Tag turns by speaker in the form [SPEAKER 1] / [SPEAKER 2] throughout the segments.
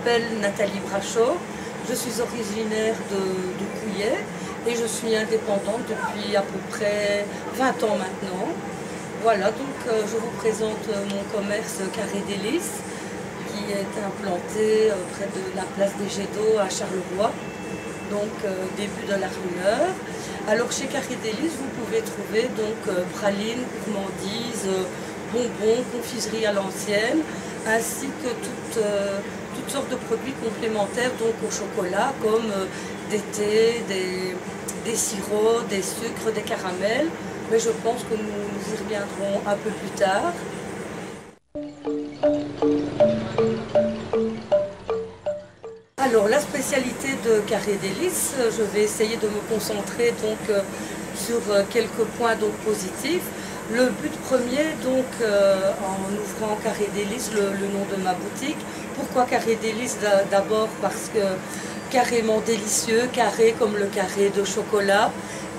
[SPEAKER 1] m'appelle Nathalie Brachot, je suis originaire de Couillet et je suis indépendante depuis à peu près 20 ans maintenant. Voilà, donc je vous présente mon commerce Carré Délices qui est implanté près de la place des Jets d'eau à Charleroi, donc début de la rue Neuve. Alors chez Carré Délices, vous pouvez trouver donc pralines, gourmandises, bonbons, confiseries à l'ancienne, ainsi que toutes sortes de produits complémentaires donc au chocolat, comme des thés, des sirops, des sucres, des caramels. Mais je pense que nous y reviendrons un peu plus tard. Alors la spécialité de Carré Délices, je vais essayer de me concentrer donc sur quelques points donc positifs. Le but premier donc en ouvrant Carré Délices, le nom de ma boutique. Pourquoi Carré Délices? D'abord parce que carrément délicieux, carré comme le carré de chocolat.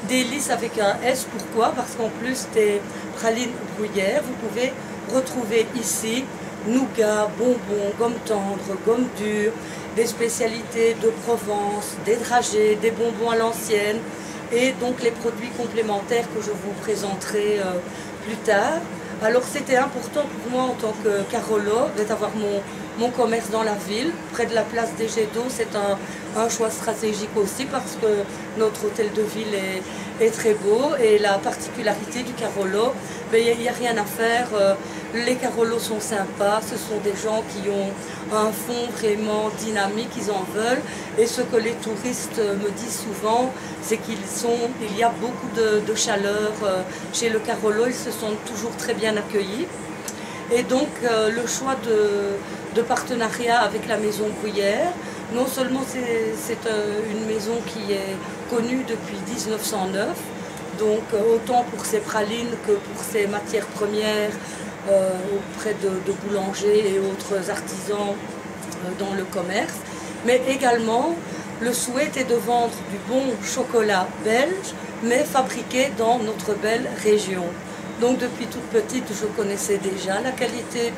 [SPEAKER 1] Délices avec un S, pourquoi? Parce qu'en plus des pralines gruyère, vous pouvez retrouver ici nougat, bonbons, gomme tendre, gomme dure, des spécialités de Provence, des dragées, des bonbons à l'ancienne et donc les produits complémentaires que je vous présenterai plus tard. Alors c'était important pour moi en tant que carologue d'avoir mon commerce dans la ville, près de la place des Jets d'eau. C'est un choix stratégique aussi parce que notre hôtel de ville est très beau et la particularité du Carolo, il n'y a rien à faire. Les Carolos sont sympas, ce sont des gens qui ont un fond vraiment dynamique, ils en veulent. Et ce que les touristes me disent souvent, c'est qu'il y a beaucoup de chaleur chez le Carolo, ils se sentent toujours très bien accueillis. Et donc le choix de partenariat avec la maison Gruyère, non seulement c'est une maison qui est connue depuis 1909, donc autant pour ses pralines que pour ses matières premières auprès de boulangers et autres artisans dans le commerce, mais également le souhait était de vendre du bon chocolat belge, mais fabriqué dans notre belle région. Donc depuis toute petite, je connaissais déjà la qualité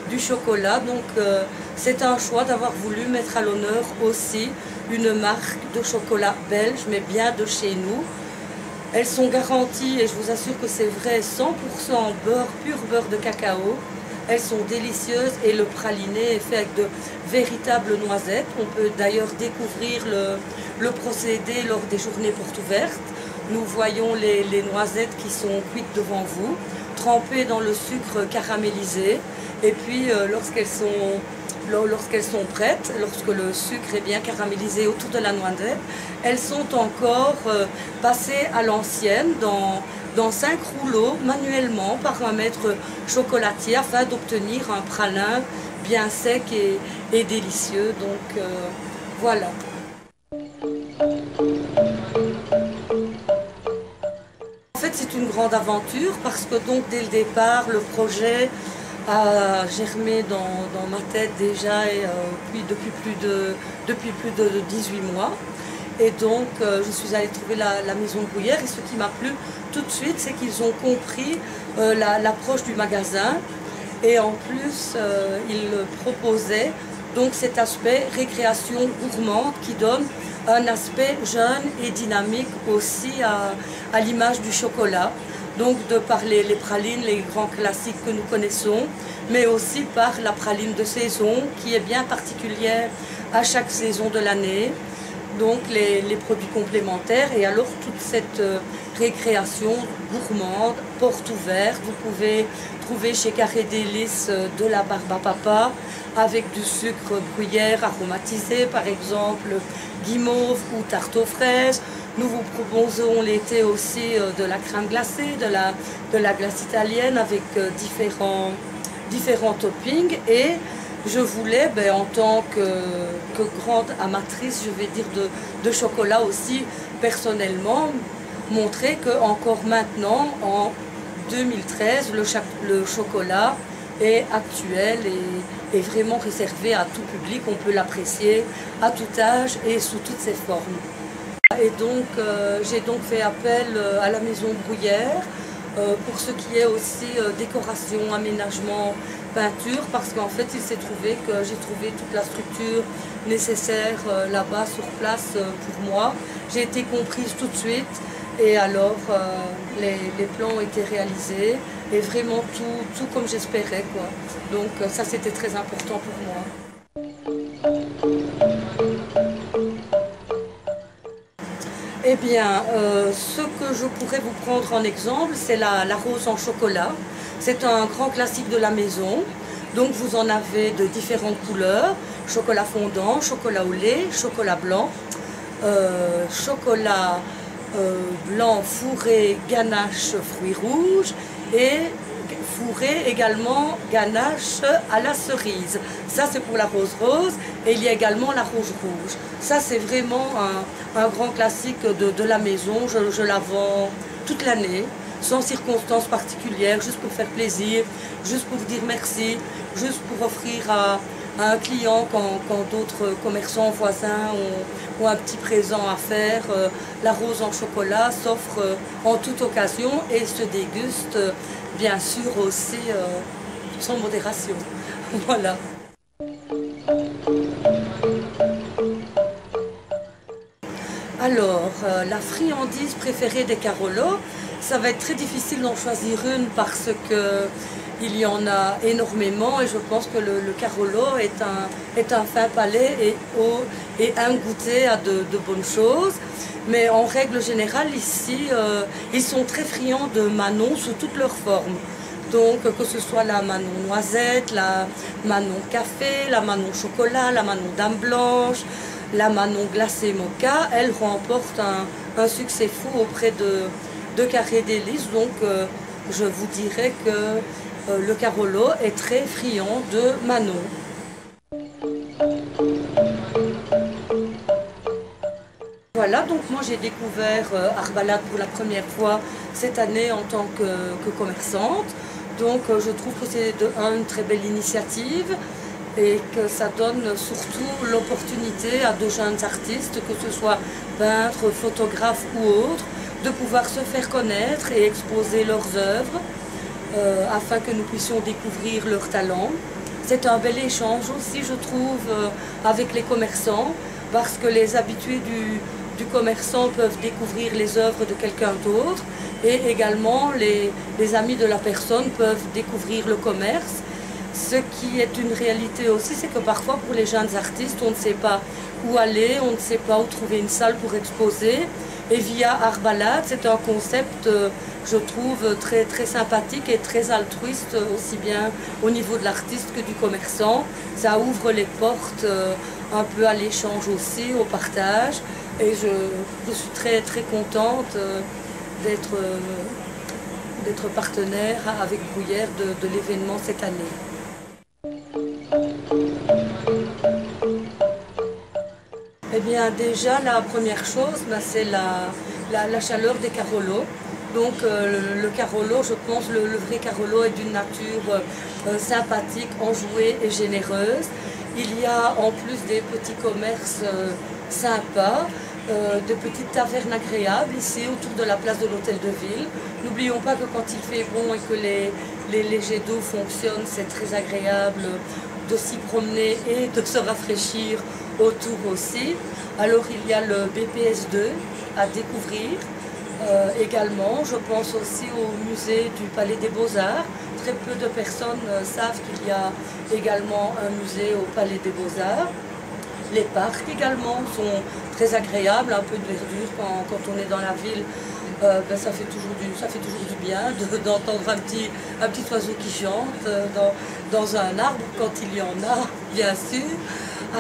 [SPEAKER 1] du chocolat, donc c'est un choix d'avoir voulu mettre à l'honneur aussi une marque de chocolat belge, mais bien de chez nous. Elles sont garanties, et je vous assure que c'est vrai, 100% beurre, pur beurre de cacao. Elles sont délicieuses et le praliné est fait avec de véritables noisettes. On peut d'ailleurs découvrir le procédé lors des journées portes ouvertes. Nous voyons les noisettes qui sont cuites devant vous, trempées dans le sucre caramélisé. Et puis lorsqu'elles sont prêtes, lorsque le sucre est bien caramélisé autour de la noisette, elles sont encore passées à l'ancienne dans 5 rouleaux manuellement par un maître chocolatier afin d'obtenir un pralin bien sec et délicieux. Donc voilà. En fait, c'est une grande aventure parce que donc dès le départ, le projet a germé dans ma tête déjà et depuis plus de 18 mois. Et donc je suis allée trouver la maison Gruyère et ce qui m'a plu tout de suite, c'est qu'ils ont compris l'approche du magasin et en plus ils proposaient donc cet aspect récréation gourmande qui donne un aspect jeune et dynamique aussi à l'image du chocolat. Donc de par les pralines, les grands classiques que nous connaissons, mais aussi par la praline de saison qui est bien particulière à chaque saison de l'année. Donc les produits complémentaires et alors toute cette récréation gourmande, porte ouverte. Vous pouvez trouver chez Carré Délices de la barbe à papa avec du sucre gruyère aromatisé, par exemple guimauve ou tarte aux fraises. Nous vous proposons l'été aussi de la crème glacée, de la glace italienne avec différents toppings. Et je voulais, en tant que grande amatrice, je vais dire, de chocolat aussi, personnellement, montrer qu'encore maintenant, en 2013, le chocolat est actuel et vraiment réservé à tout public. On peut l'apprécier à tout âge et sous toutes ses formes. Et donc, j'ai donc fait appel à la maison Gruyère pour ce qui est aussi décoration, aménagement, peinture, parce qu'en fait il s'est trouvé que j'ai trouvé toute la structure nécessaire là-bas sur place pour moi. J'ai été comprise tout de suite et alors les plans ont été réalisés et vraiment tout comme j'espérais, quoi. Donc ça c'était très important pour moi. Eh bien, ce que je pourrais vous prendre en exemple, c'est la rose en chocolat. C'est un grand classique de la maison. Donc vous en avez de différentes couleurs. Chocolat fondant, chocolat au lait, chocolat blanc, chocolat blanc fourré, ganache, fruits rouges et fourré également ganache à la cerise. Ça c'est pour la rose rose et il y a également la rose rouge. Ça c'est vraiment un grand classique de la maison. Je la vends toute l'année, sans circonstances particulières, juste pour faire plaisir, juste pour dire merci, juste pour offrir à un client quand d'autres commerçants voisins ont un petit présent à faire. La rose en chocolat s'offre en toute occasion et se déguste bien sûr aussi sans modération. Voilà. Alors, la friandise préférée des Carolo, ça va être très difficile d'en choisir une parce qu'il y en a énormément et je pense que le Carolo est un fin palais et un goûter à de bonnes choses. Mais en règle générale, ici, ils sont très friands de Manon sous toutes leurs formes. Donc, que ce soit la Manon noisette, la Manon café, la Manon chocolat, la Manon dame blanche, la Manon glacée mocha, elle remporte un succès fou auprès de Carré Délices. Donc, je vous dirais que le Carolo est très friand de Manon. Voilà, donc moi j'ai découvert Arbalate pour la première fois cette année en tant que commerçante. Donc je trouve que c'est une très belle initiative et que ça donne surtout l'opportunité à de jeunes artistes, que ce soit peintres, photographes ou autres, de pouvoir se faire connaître et exposer leurs œuvres afin que nous puissions découvrir leurs talents. C'est un bel échange aussi, je trouve, avec les commerçants, parce que les habitués du commerçant peuvent découvrir les œuvres de quelqu'un d'autre et également les amis de la personne peuvent découvrir le commerce. Ce qui est une réalité aussi, c'est que parfois pour les jeunes artistes, on ne sait pas où aller, on ne sait pas où trouver une salle pour exposer. Et via Arbalate, c'est un concept, je trouve, très, très sympathique et très altruiste, aussi bien au niveau de l'artiste que du commerçant. Ça ouvre les portes un peu à l'échange aussi, au partage. Et je suis très, très contente d'être partenaire avec Bruyère de l'événement cette année. Eh bien déjà la première chose, c'est la chaleur des Carolo. Donc le Carolo, je pense le vrai Carolo est d'une nature sympathique, enjouée et généreuse. Il y a en plus des petits commerces sympas, de petites tavernes agréables ici autour de la place de l'Hôtel de Ville. N'oublions pas que quand il fait bon et que les jets d'eau fonctionnent, c'est très agréable de s'y promener et de se rafraîchir autour aussi. Alors il y a le BPS2 à découvrir également. Je pense aussi au musée du Palais des Beaux-Arts. Très peu de personnes savent qu'il y a également un musée au Palais des Beaux-Arts. Les parcs également sont très agréables, un peu de verdure quand on est dans la ville. Ça fait toujours du bien d'entendre un petit oiseau qui chante dans un arbre quand il y en a, bien sûr.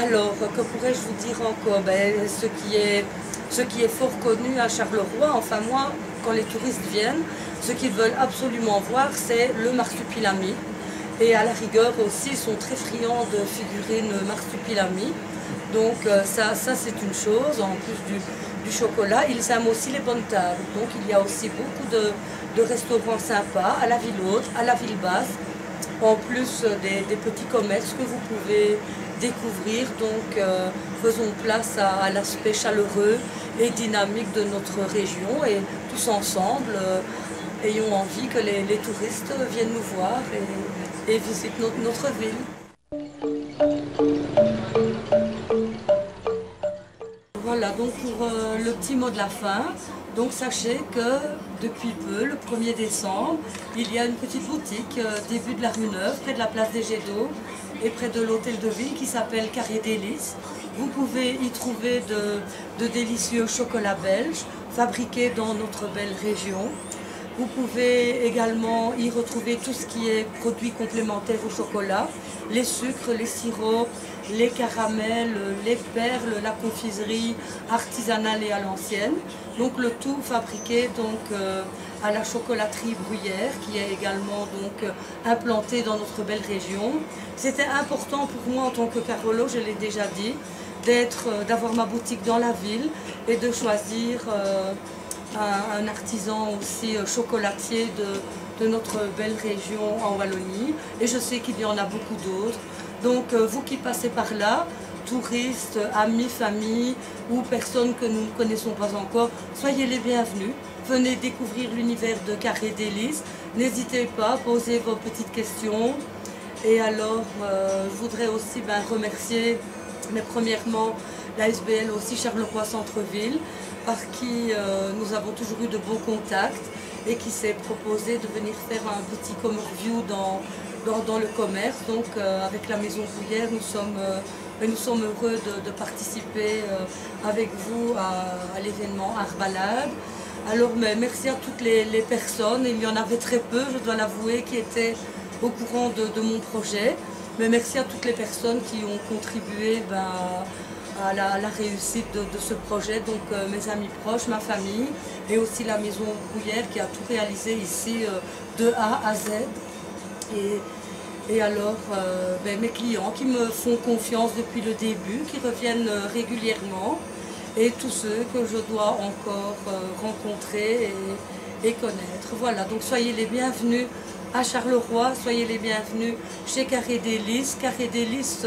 [SPEAKER 1] Alors, que pourrais-je vous dire encore? Ce qui est fort connu à Charleroi, enfin moi, quand les touristes viennent, ce qu'ils veulent absolument voir, c'est le marsupilami. Et à la rigueur aussi, ils sont très friands de figurines marsupilami. Donc ça c'est une chose, en plus du chocolat. Ils aiment aussi les bonnes tables. Donc il y a aussi beaucoup de restaurants sympas à la ville haute, à la ville basse, en plus des petits commerces que vous pouvez découvrir. Donc faisons place à l'aspect chaleureux et dynamique de notre région et tous ensemble ayons envie que les touristes viennent nous voir et visitent notre ville. Voilà, donc pour le petit mot de la fin, donc sachez que depuis peu, le 1er décembre, il y a une petite boutique début de la rue Neuve, près de la place des Jets d'eau et près de l'hôtel de ville qui s'appelle Carré Délices. Vous pouvez y trouver de délicieux chocolats belges fabriqués dans notre belle région. Vous pouvez également y retrouver tout ce qui est produits complémentaires au chocolat, les sucres, les sirops, les caramels, les perles, la confiserie artisanale et à l'ancienne. Donc le tout fabriqué à la chocolaterie Bruyère qui est également implantée dans notre belle région. C'était important pour moi en tant que Carolo, je l'ai déjà dit, d'avoir ma boutique dans la ville et de choisir un artisan aussi chocolatier de notre belle région en Wallonie. Et je sais qu'il y en a beaucoup d'autres. Donc vous qui passez par là, touristes, amis, familles ou personnes que nous ne connaissons pas encore, soyez les bienvenus. Venez découvrir l'univers de Carré Délices. N'hésitez pas, posez vos petites questions. Et alors, je voudrais aussi remercier, mais premièrement, la SBL aussi Charleroi Centre-Ville, par qui nous avons toujours eu de bons contacts et qui s'est proposé de venir faire un petit overview dans le commerce. Donc avec la Maison Bruyère, nous sommes heureux de participer avec vous à l'événement Art Balade. Alors merci à toutes les personnes, il y en avait très peu, je dois l'avouer, qui étaient au courant de mon projet. Mais merci à toutes les personnes qui ont contribué à la réussite de ce projet, donc mes amis proches, ma famille et aussi la Maison Bruyère qui a tout réalisé ici de A à Z. Et alors mes clients qui me font confiance depuis le début, qui reviennent régulièrement et tous ceux que je dois encore rencontrer et connaître. Voilà, donc soyez les bienvenus à Charleroi, soyez les bienvenus chez Carré Délices. Carré Délices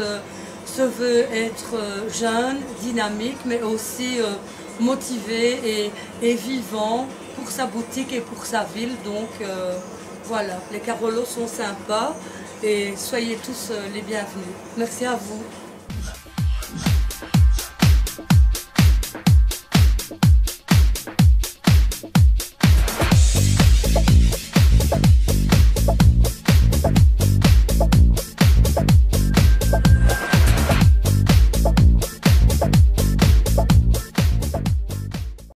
[SPEAKER 1] se veut être jeune, dynamique, mais aussi motivé et vivant pour sa boutique et pour sa ville. Donc voilà, les Carolos sont sympas et soyez tous les bienvenus. Merci à vous.